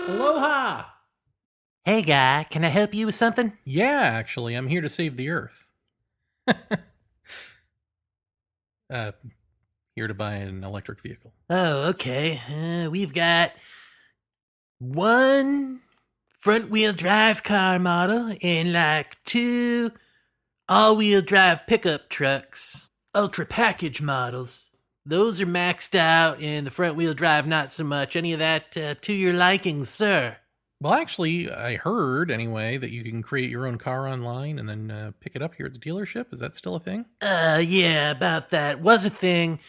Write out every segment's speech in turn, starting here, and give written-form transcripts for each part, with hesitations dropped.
Aloha! Hey, guy, can I help you with something? Yeah, actually, I'm here to save the Earth. uh, Here to buy an electric vehicle. Oh, okay. We've got one front-wheel drive car model and like two all-wheel drive pickup trucks, ultra package models. Those are maxed out, and the front-wheel drive not so much. Any of that to your liking, sir? Well, actually, I heard, anyway, that you can create your own car online and then pick it up here at the dealership. Is that still a thing? Yeah, about that. Was a thing,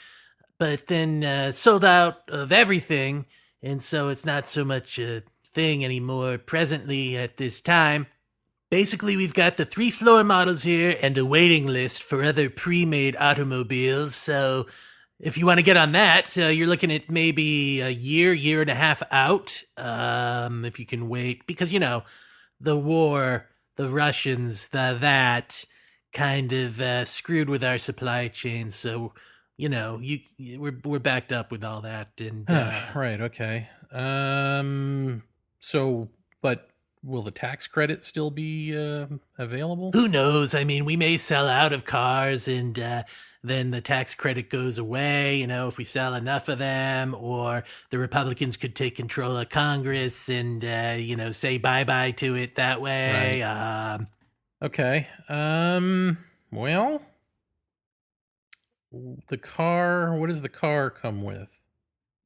but then sold out of everything, and so it's not so much a thing anymore presently at this time. Basically, we've got the 3 floor models here and a waiting list for other pre-made automobiles, so if you want to get on that, you're looking at maybe a year and a half out, if you can wait. Because, you know, the war, the Russians, that kind of screwed with our supply chain. So, you know, we're backed up with all that. And Right, okay. But will the tax credit still be available? who knows? I mean, we may sell out of cars and then the tax credit goes away, you know, if we sell enough of them, or the Republicans could take control of Congress and, you know, say bye-bye to it that way. Right. Okay. Well, the car, what does the car come with?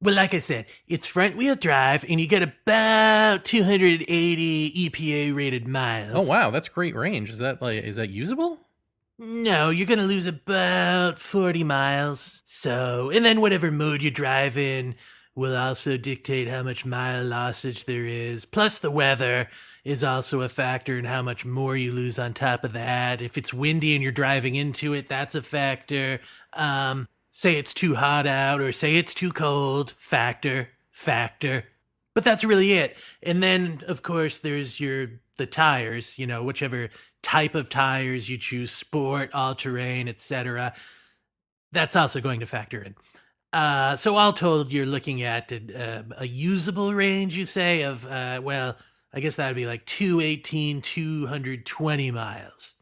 Well, like I said, it's front-wheel drive, and you get about 280 EPA-rated miles. Oh, wow, that's great range. Is that usable? No, you're going to lose about 40 miles. So, and then whatever mode you drive in will also dictate how much mile lossage there is. Plus, the weather is also a factor in how much more you lose on top of that. If it's windy and you're driving into it, that's a factor. Say it's too hot out or say it's too cold, factor. But that's really it. And then, of course, there's the tires, you know, whichever type of tires you choose, sport, all-terrain, etc. That's also going to factor in. So all told, you're looking at a usable range, you say, of, well, I guess that would be like 218, 220 miles.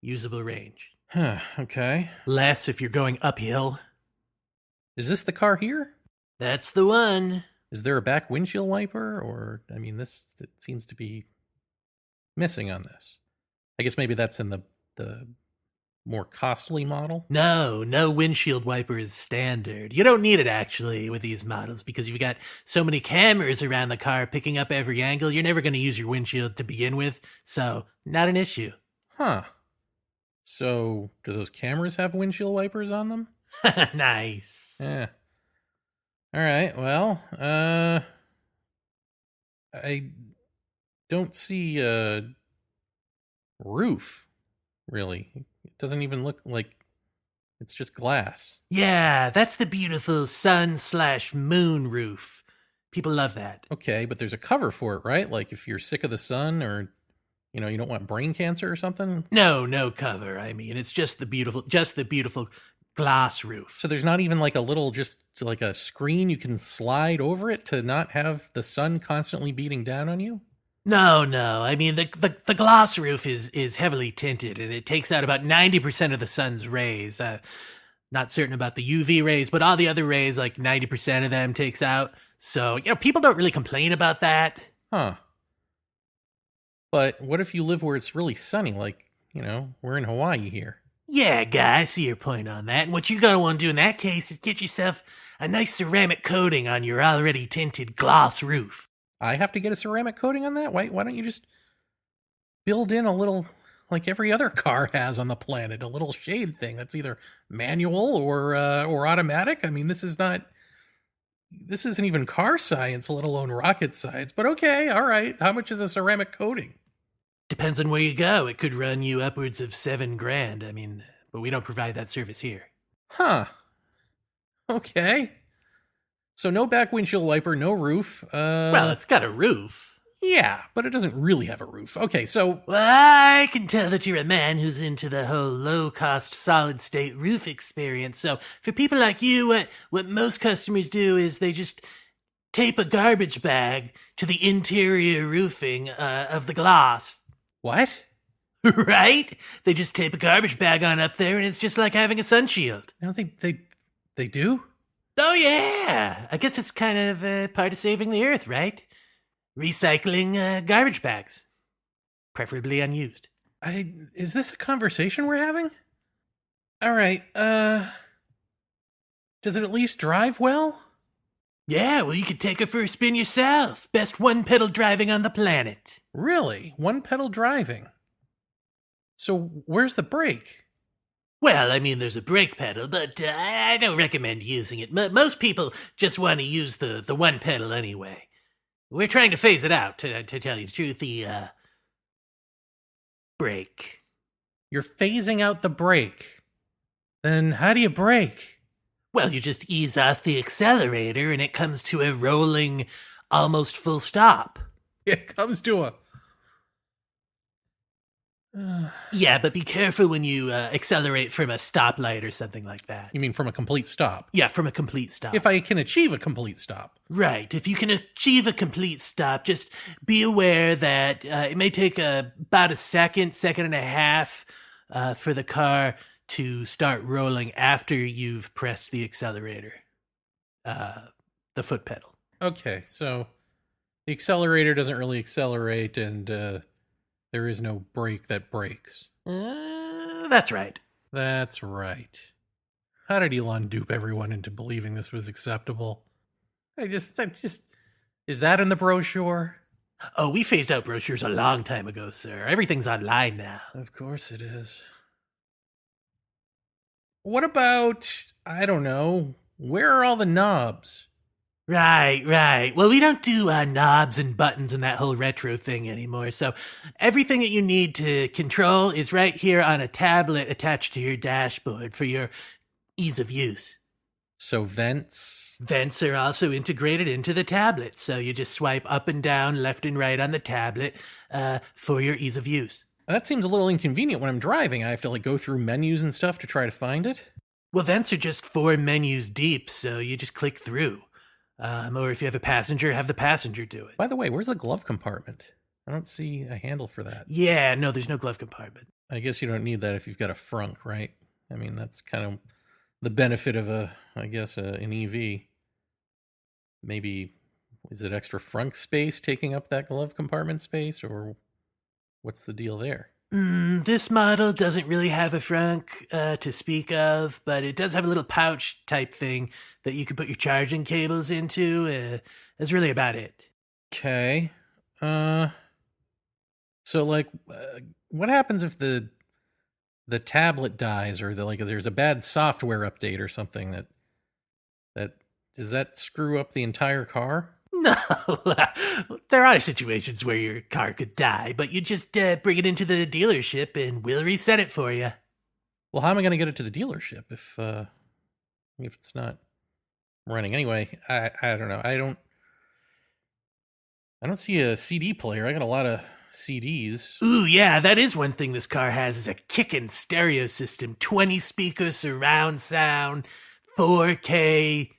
Usable range. Huh, okay. Less if you're going uphill. Is this the car here? That's the one. Is there a back windshield wiper? Or, I mean, it seems to be missing on this. I guess maybe that's in the more costly model? No windshield wiper is standard. You don't need it, actually, with these models, because you've got so many cameras around the car picking up every angle, you're never going to use your windshield to begin with, so not an issue. Huh. So, do those cameras have windshield wipers on them? Nice. Yeah. All right, well, I don't see a roof, really. It doesn't even look like it's just glass. Yeah, that's the beautiful sun/moon roof. People love that. Okay, but there's a cover for it, right? Like if you're sick of the sun or, you know, you don't want brain cancer or something? No cover. I mean, it's just the beautiful glass roof. So there's not even like just like a screen you can slide over it to not have the sun constantly beating down on you? No. I mean, the glass roof is heavily tinted, and it takes out about 90% of the sun's rays. Not certain about the UV rays, but all the other rays, like 90% of them takes out. So, you know, people don't really complain about that. Huh. But what if you live where it's really sunny? Like, you know, we're in Hawaii here. Yeah, guy, I see your point on that. And what you're going to want to do in that case is get yourself a nice ceramic coating on your already tinted glass roof. I have to get a ceramic coating on that? Why don't you just build in a little, like every other car has on the planet, a little shade thing that's either manual or automatic? I mean, this isn't even car science, let alone rocket science. But okay, all right. How much is a ceramic coating? Depends on where you go. It could run you upwards of $7,000. I mean, but we don't provide that service here. Huh. Okay. So no back windshield wiper, no roof. Well, it's got a roof. Yeah, but it doesn't really have a roof. Okay, so... Well, I can tell that you're a man who's into the whole low-cost, solid-state roof experience. So for people like you, what most customers do is they just tape a garbage bag to the interior roofing of the glass. What? Right? They just tape a garbage bag on up there, and it's just like having a sun shield. I don't think they do? Oh, yeah. I guess it's kind of part of saving the earth, right? Recycling garbage bags. Preferably unused. Is this a conversation we're having? All right, does it at least drive well? Yeah, well, you could take it for a spin yourself. Best one-pedal driving on the planet. Really? One pedal driving? So where's the brake? Well, I mean, there's a brake pedal, but I don't recommend using it. Most people just want to use the one pedal anyway. We're trying to phase it out, to tell you the truth, the brake. You're phasing out the brake. Then how do you brake? Well, you just ease off the accelerator and it comes to a rolling, almost full stop. It comes to a... Yeah, but be careful when you accelerate from a stoplight or something like that. You mean from a complete stop? Yeah, from a complete stop. If I can achieve a complete stop. Right. If you can achieve a complete stop, just be aware that it may take about a second and a half for the car to start rolling after you've pressed the accelerator, the foot pedal. Okay, so the accelerator doesn't really accelerate, and there is no brake that brakes. That's right. That's right. How did Elon dupe everyone into believing this was acceptable? I just, is that in the brochure? Oh, we phased out brochures a long time ago, sir. Everything's online now. Of course it is. What about, I don't know, where are all the knobs? Right. Well, we don't do knobs and buttons and that whole retro thing anymore. So everything that you need to control is right here on a tablet attached to your dashboard for your ease of use. So vents? Vents are also integrated into the tablet. So you just swipe up and down, left and right on the tablet for your ease of use. That seems a little inconvenient when I'm driving. I have to go through menus and stuff to try to find it. Well, vents are just 4 menus deep, so you just click through. Or if you have a passenger, have the passenger do it. By the way, where's the glove compartment? I don't see a handle for that. Yeah, no, there's no glove compartment. I guess you don't need that if you've got a frunk, right? I mean, that's kind of the benefit of an EV. Maybe, is it extra frunk space taking up that glove compartment space, or what's the deal there? This model doesn't really have a frunk to speak of, but it does have a little pouch type thing that you can put your charging cables into. That's really about it. Okay. So what happens if the tablet dies, or there's a bad software update or something that does that screw up the entire car? No, there are situations where your car could die, but you just bring it into the dealership and we'll reset it for you. Well, how am I going to get it to the dealership if it's not running? Anyway, I don't know. I don't see a CD player. I got a lot of CDs. Ooh, yeah, that is one thing this car has, is a kickin' stereo system. 20 speakers, surround sound, 4K.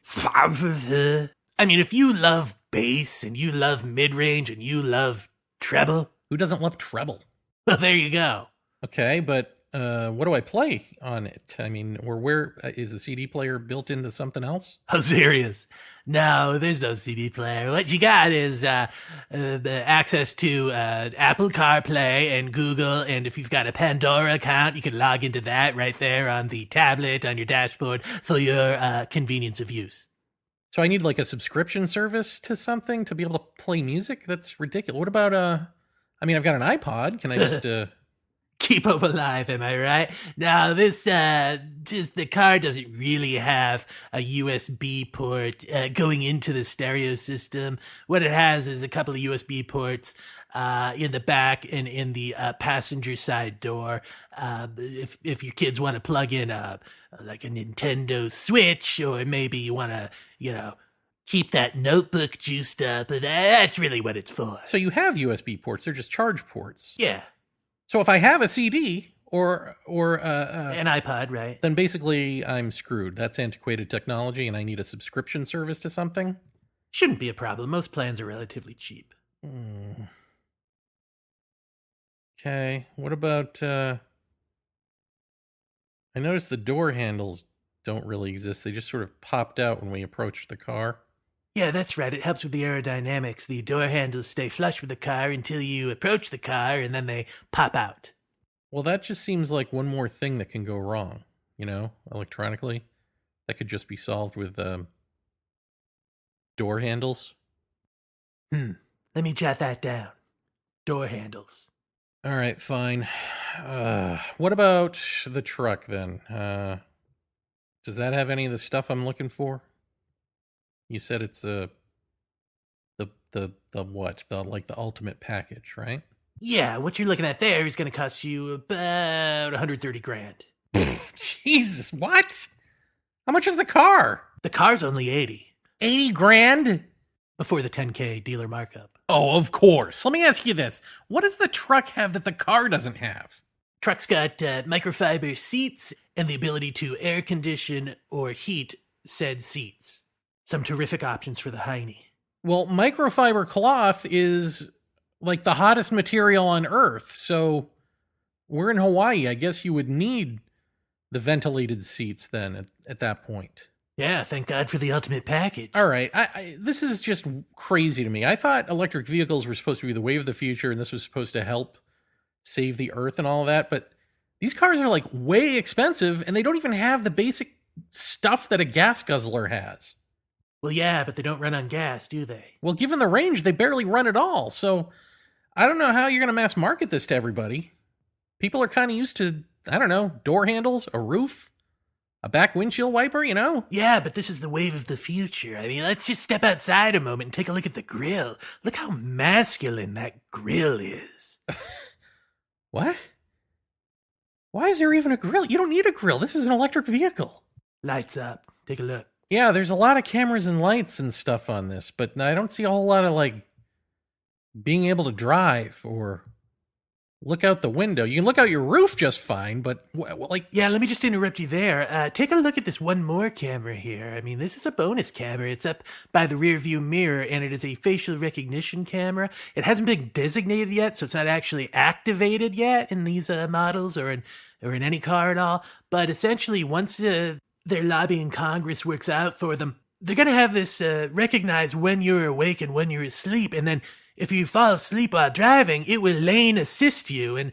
I mean, if you love bass and you love mid-range and you love treble. Who doesn't love treble? Well, there you go. Okay, but what do I play on it? I mean, or where is the CD player built into something else? Oh, serious? No, there's no CD player. What you got is the access to Apple CarPlay and Google, and if you've got a Pandora account, you can log into that right there on the tablet, on your dashboard, for your convenience of use. So I need a subscription service to something to be able to play music? That's ridiculous. What about, I've got an iPod. Can I just, keep hope alive, am I right? Now, the car doesn't really have a USB port going into the stereo system. What it has is a couple of USB ports in the back and in the passenger side door. If your kids want to plug in a Nintendo Switch, or maybe you want to, keep that notebook juiced up, that's really what it's for. So you have USB ports. They're just charge ports. Yeah. So if I have a CD or an iPod, right? Then basically I'm screwed. That's antiquated technology, and I need a subscription service to something? Shouldn't be a problem. Most plans are relatively cheap. Okay, what about, I noticed the door handles don't really exist. They just sort of popped out when we approached the car. Yeah, that's right. It helps with the aerodynamics. The door handles stay flush with the car until you approach the car, and then they pop out. Well, that just seems like one more thing that can go wrong, electronically. That could just be solved with door handles. Let me jot that down. Door handles. All right, fine. What about the truck then? Does that have any of the stuff I'm looking for? You said it's the what? The ultimate package, right? Yeah, what you're looking at there is going to cost you about 130 grand. Jesus, what? How much is the car? The car's only 80 80 grand? before the 10K dealer markup. Oh, of course. Let me ask you this. What does the truck have that the car doesn't have? Truck's got microfiber seats and the ability to air condition or heat said seats. Some terrific options for the Vaeni. Well, microfiber cloth is like the hottest material on Earth, so we're in Hawaii. I guess you would need the ventilated seats then at that point. Yeah, thank God for the ultimate package. All right, this is just crazy to me. I thought electric vehicles were supposed to be the wave of the future, and this was supposed to help save the Earth and all of that, but these cars are like way expensive, and they don't even have the basic stuff that a gas guzzler has. Well, yeah, but they don't run on gas, do they? Well, given the range, they barely run at all, so I don't know how you're going to mass market this to everybody. People are kind of used to, I don't know, door handles, a roof, a back windshield wiper, Yeah, but this is the wave of the future. I mean, let's just step outside a moment and take a look at the grill. Look how masculine that grill is. What? Why is there even a grill? You don't need a grill. This is an electric vehicle. Lights up. Take a look. Yeah, there's a lot of cameras and lights and stuff on this, but I don't see a whole lot of, being able to drive or look out the window. You can look out your roof just fine, but, Yeah, let me just interrupt you there. Take a look at this one more camera here. I mean, this is a bonus camera. It's up by the rear view mirror, and it is a facial recognition camera. It hasn't been designated yet, so it's not actually activated yet in these models or in any car at all. But essentially, once their lobby in Congress works out for them, they're going to have this recognize when you're awake and when you're asleep, and then if you fall asleep while driving, it will lane assist you, and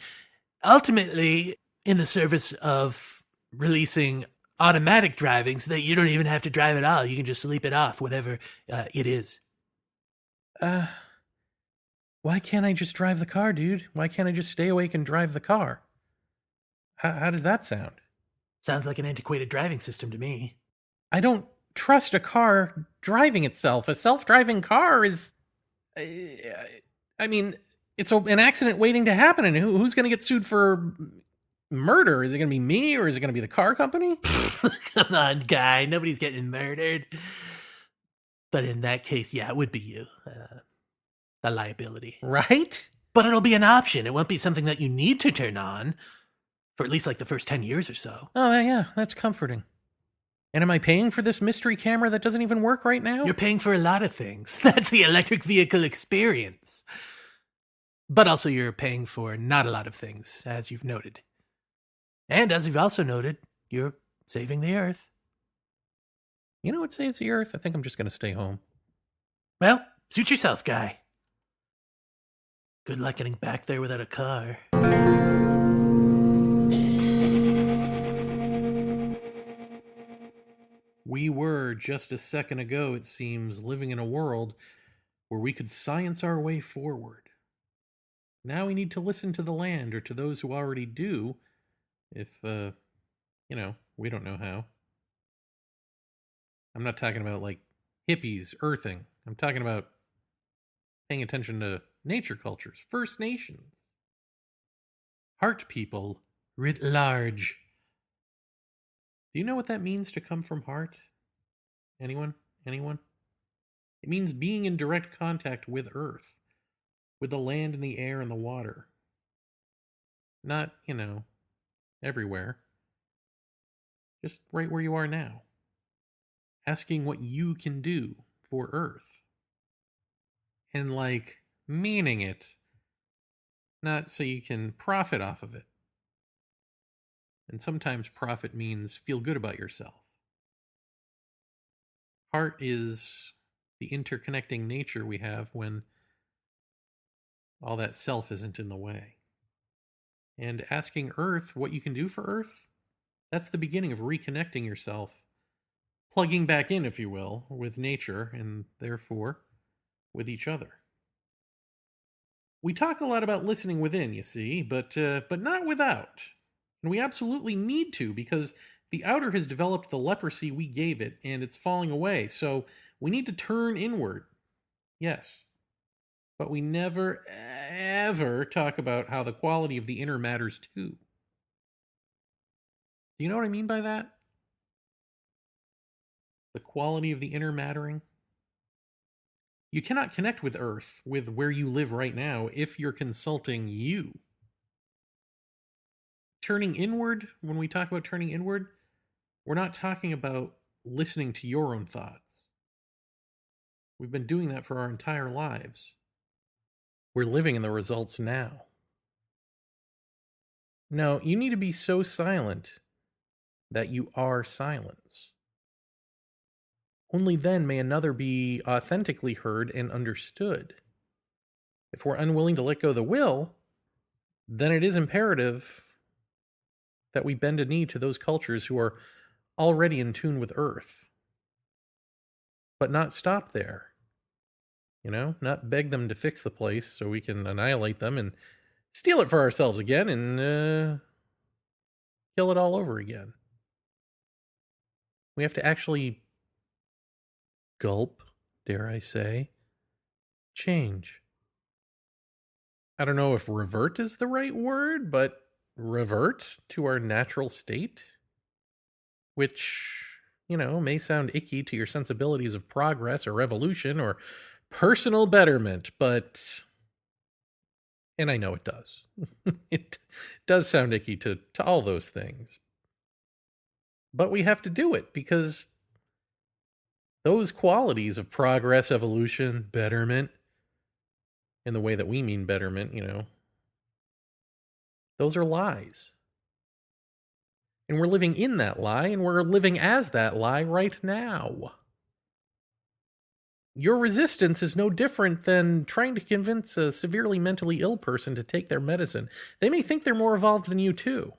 ultimately in the service of releasing automatic driving so that you don't even have to drive at all. You can just sleep it off, whatever it is. Why can't I just drive the car, dude? Why can't I just stay awake and drive the car? How does that sound? Sounds like an antiquated driving system to me. I don't trust a car driving itself. A self-driving car is... I mean, it's an accident waiting to happen, and who's going to get sued for murder? Is it going to be me, or is it going to be the car company? Come on, guy. Nobody's getting murdered. But in that case, yeah, it would be you. The liability. Right? But it'll be an option. It won't be something that you need to turn on for at least the first 10 years or so. Oh, yeah, that's comforting. And am I paying for this mystery camera that doesn't even work right now? You're paying for a lot of things. That's the electric vehicle experience. But also you're paying for not a lot of things, as you've noted. And as you've also noted, you're saving the Earth. You know what saves the Earth? I think I'm just going to stay home. Well, suit yourself, guy. Good luck getting back there without a car. We were, just a second ago, it seems, living in a world where we could science our way forward. Now we need to listen to the land, or to those who already do, if, we don't know how. I'm not talking about, hippies, earthing. I'm talking about paying attention to nature cultures, First Nations, heart people writ large. Do you know what that means to come from heart? Anyone? It means being in direct contact with Earth, with the land and the air and the water. Not, everywhere. Just right where you are now. Asking what you can do for Earth. and like meaning it, not so you can profit off of it. And sometimes profit means feel good about yourself. Heart is the interconnecting nature we have when all that self isn't in the way. And asking Earth what you can do for Earth, that's the beginning of reconnecting yourself, plugging back in, if you will, with nature and therefore with each other. We talk a lot about listening within, you see, but not without. And we absolutely need to, because the outer has developed the leprosy we gave it, and it's falling away. So we need to turn inward. Yes. But we never, ever talk about how the quality of the inner matters too. Do you know what I mean by that? The quality of the inner mattering? You cannot connect with Earth, with where you live right now, if you're consulting you. Turning inward, when we talk about turning inward, we're not talking about listening to your own thoughts. We've been doing that for our entire lives. We're living in the results now. No, you need to be so silent that you are silence. Only then may another be authentically heard and understood. If we're unwilling to let go of the will, then it is imperative that we bend a knee to those cultures who are already in tune with Earth. But not stop there. Not beg them to fix the place so we can annihilate them and steal it for ourselves again and kill it all over again. We have to actually gulp, dare I say, change. I don't know if revert is the right word, but revert to our natural state, which, may sound icky to your sensibilities of progress or evolution or personal betterment, and I know it does. It does sound icky to all those things. But we have to do it because those qualities of progress, evolution, betterment, in the way that we mean betterment, those are lies. And we're living in that lie, and we're living as that lie right now. Your resistance is no different than trying to convince a severely mentally ill person to take their medicine. They may think they're more evolved than you, too.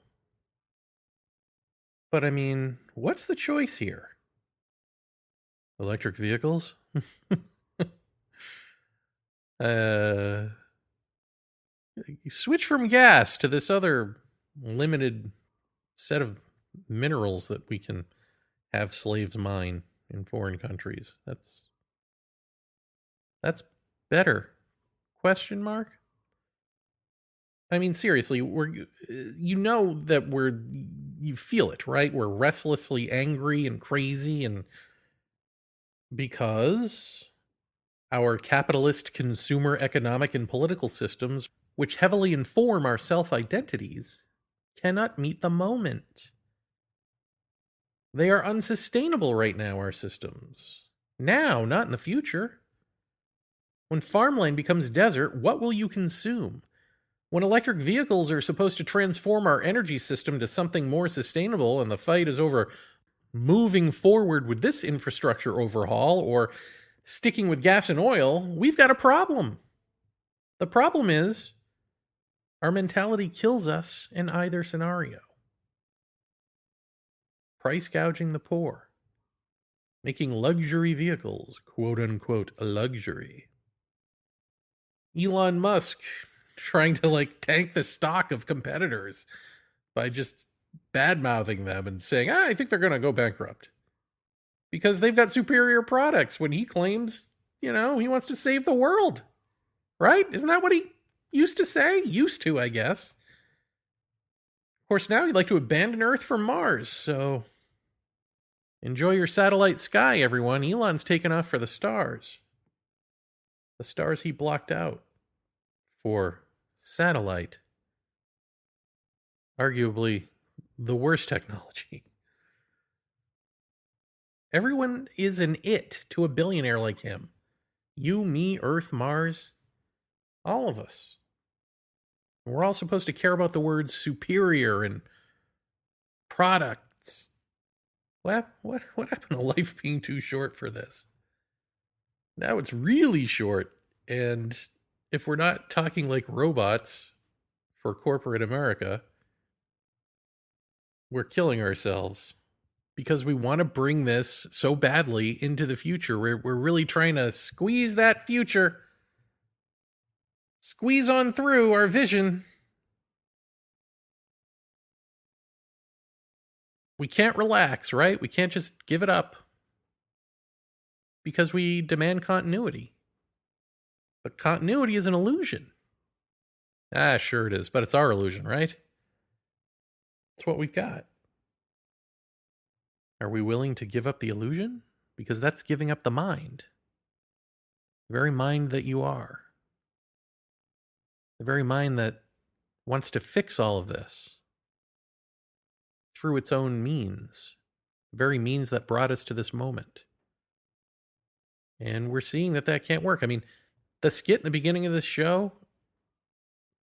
But I mean, what's the choice here? Electric vehicles? Switch from gas to this other limited set of minerals that we can have slaves mine in foreign countries. That's better. Question mark? I mean, seriously, you feel it, right? We're restlessly angry and crazy, and because our capitalist consumer economic and political systems, which heavily inform our self-identities, cannot meet the moment. They are unsustainable right now, our systems. Now, not in the future. When farmland becomes desert, what will you consume? When electric vehicles are supposed to transform our energy system to something more sustainable, and the fight is over moving forward with this infrastructure overhaul or sticking with gas and oil, we've got a problem. The problem is our mentality kills us in either scenario. Price gouging the poor, making luxury vehicles, quote unquote, a luxury. Elon Musk trying to tank the stock of competitors by just bad-mouthing them and saying, I think they're going to go bankrupt because they've got superior products, when he claims, he wants to save the world, right? Isn't that what he used to say? Used to, I guess. Of course, now he'd like to abandon Earth for Mars, so enjoy your satellite sky, everyone. Elon's taken off for the stars. The stars he blocked out for satellite. Arguably the worst technology. Everyone is an it to a billionaire like him. You, me, Earth, Mars, all of us. We're all supposed to care about the words superior and products. What happened to life being too short for this? Now it's really short. And if we're not talking like robots for corporate America, we're killing ourselves because we want to bring this so badly into the future. We're really trying to squeeze that future, squeeze on through our vision. We can't relax, right? We can't just give it up because we demand continuity. But continuity is an illusion. Sure it is, but it's our illusion, right? It's what we've got. Are we willing to give up the illusion? Because that's giving up the mind. The very mind that you are. The very mind that wants to fix all of this through its own means. The very means that brought us to this moment. And we're seeing that can't work. I mean, the skit in the beginning of this show,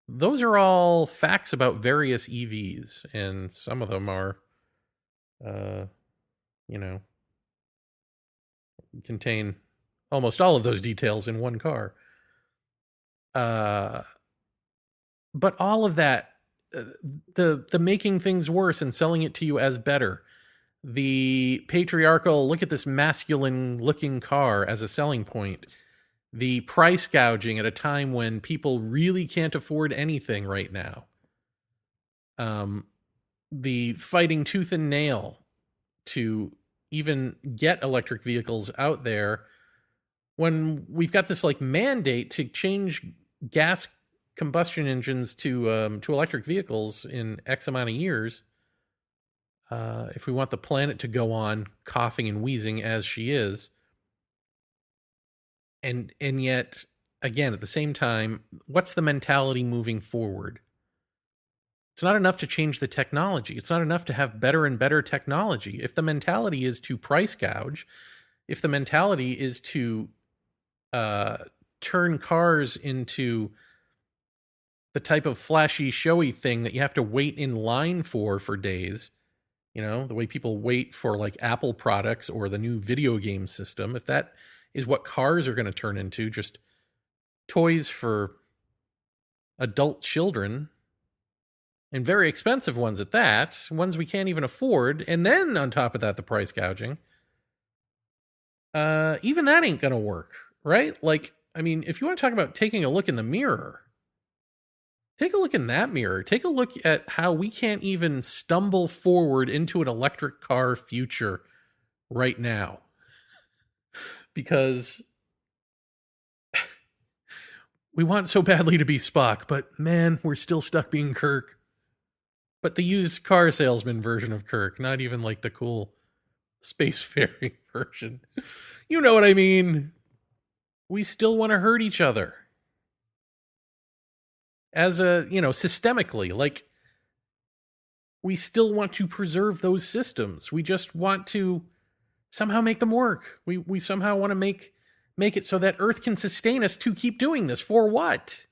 those are all facts about various EVs. And some of them are, contain almost all of those details in one car. But all of that, the making things worse and selling it to you as better, the patriarchal, look at this masculine looking car as a selling point, the price gouging at a time when people really can't afford anything right now, the fighting tooth and nail to even get electric vehicles out there when we've got this like mandate to change gas combustion engines to electric vehicles in X amount of years. If we want the planet to go on coughing and wheezing as she is. And yet, again, at the same time, what's the mentality moving forward? It's not enough to change the technology. It's not enough to have better and better technology. If the mentality is to price gouge, if the mentality is to turn cars into the type of flashy, showy thing that you have to wait in line for days, the way people wait for like Apple products or the new video game system, if that is what cars are going to turn into, just toys for adult children, and very expensive ones at that, ones we can't even afford, and then on top of that, the price gouging, even that ain't going to work, right? Like, I mean, if you want to talk about taking a look in the mirror, take a look in that mirror. Take a look at how we can't even stumble forward into an electric car future right now. Because we want so badly to be Spock, but man, we're still stuck being Kirk. But the used car salesman version of Kirk, not even like the cool spacefaring version. You know what I mean? We still want to hurt each other. As systemically, like, we still want to preserve those systems. We just want to somehow make them work. We somehow want to make it so that Earth can sustain us to keep doing this. For what?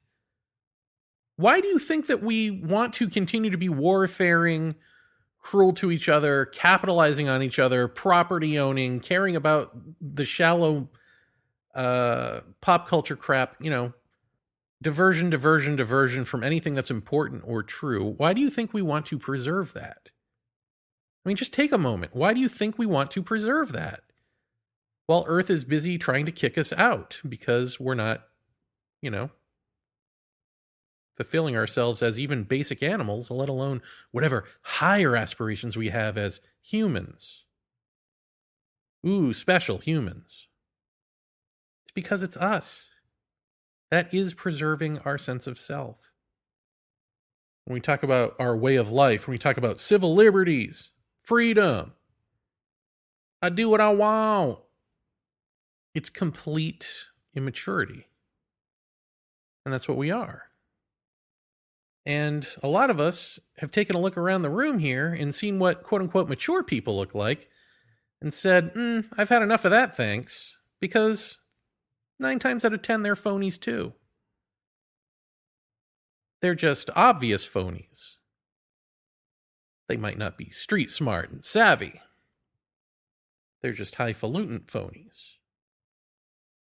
Why do you think that we want to continue to be warfaring, cruel to each other, capitalizing on each other, property owning, caring about the shallow pop culture crap, diversion from anything that's important or true? Why do you think we want to preserve that? I mean, just take a moment. Why do you think we want to preserve that? While Earth is busy trying to kick us out because we're not, fulfilling ourselves as even basic animals, let alone whatever higher aspirations we have as humans. Ooh, special humans. It's because it's us. That is preserving our sense of self. When we talk about our way of life, when we talk about civil liberties, freedom, I do what I want, it's complete immaturity. And that's what we are. And a lot of us have taken a look around the room here and seen what quote-unquote mature people look like and said, I've had enough of that, thanks. Because 9 times out of 10, they're phonies too. They're just obvious phonies. They might not be street smart and savvy. They're just highfalutin phonies.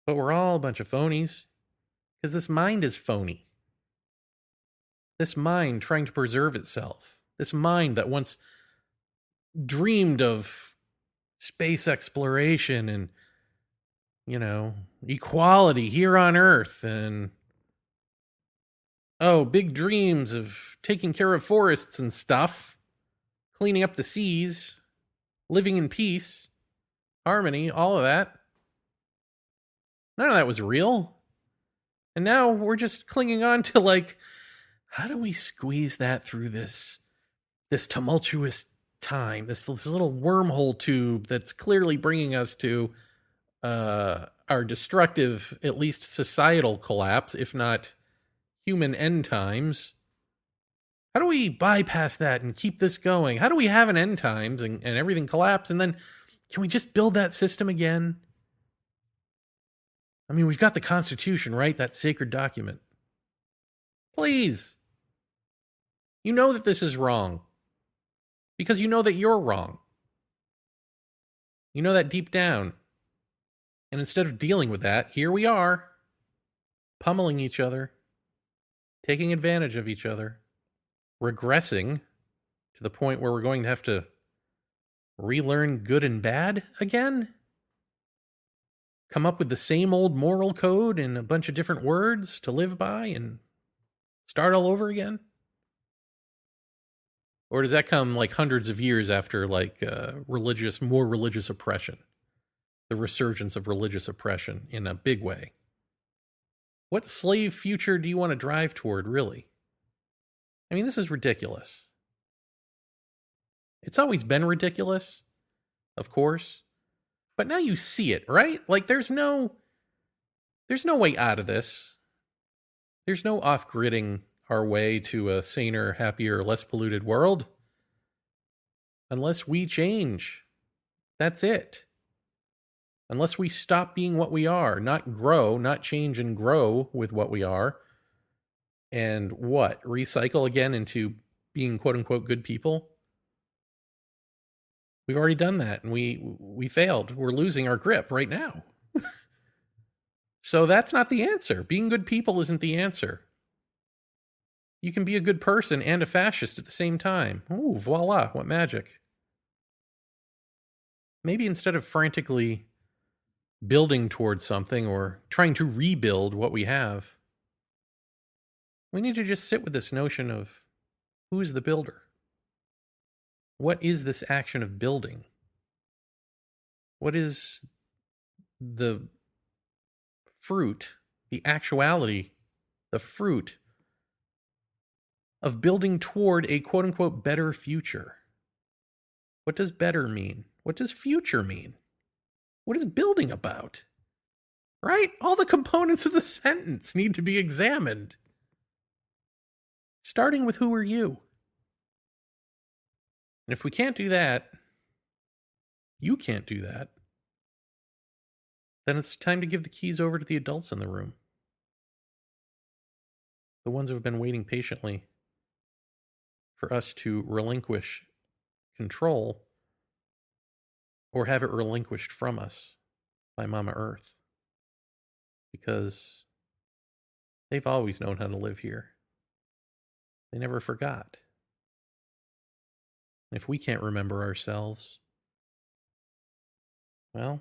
But we're all a bunch of phonies. Because this mind is phony. This mind trying to preserve itself. This mind that once dreamed of space exploration and, equality here on Earth and, big dreams of taking care of forests and stuff, cleaning up the seas, living in peace, harmony, all of that. None of that was real. And now we're just clinging on to how do we squeeze that through this tumultuous time, this little wormhole tube that's clearly bringing us to our destructive, at least societal collapse, if not human end times. How do we bypass that and keep this going? How do we have an end times and everything collapse? And then can we just build that system again? I mean, we've got the Constitution, right? That sacred document. Please. You know that this is wrong. Because you know that you're wrong. You know that deep down. And instead of dealing with that, here we are, pummeling each other, taking advantage of each other, regressing to the point where we're going to have to relearn good and bad again? Come up with the same old moral code and a bunch of different words to live by and start all over again? Or does that come hundreds of years after more religious oppression? The resurgence of religious oppression in a big way. What slave future do you want to drive toward, really? I mean, this is ridiculous. It's always been ridiculous, of course. But now you see it, right? There's no way out of this. There's no off-gridding our way to a saner, happier, less polluted world. Unless we change. That's it. Unless we stop being what we are, not grow, not change and grow with what we are. And recycle again into being quote-unquote good people? We've already done that, and we failed. We're losing our grip right now. So that's not the answer. Being good people isn't the answer. You can be a good person and a fascist at the same time. Ooh, voila, what magic. Maybe instead of frantically building towards something or trying to rebuild what we have, we need to just sit with this notion of who is the builder? What is this action of building? What is the fruit, the actuality, the fruit of building toward a quote-unquote better future? What does better mean? What does future mean? What is building about? Right? All the components of the sentence need to be examined. Starting with who are you? And if we can't do that, you can't do that, then it's time to give the keys over to the adults in the room. The ones who have been waiting patiently for us to relinquish control or have it relinquished from us by Mama Earth. Because they've always known how to live here. They never forgot. And if we can't remember ourselves, well,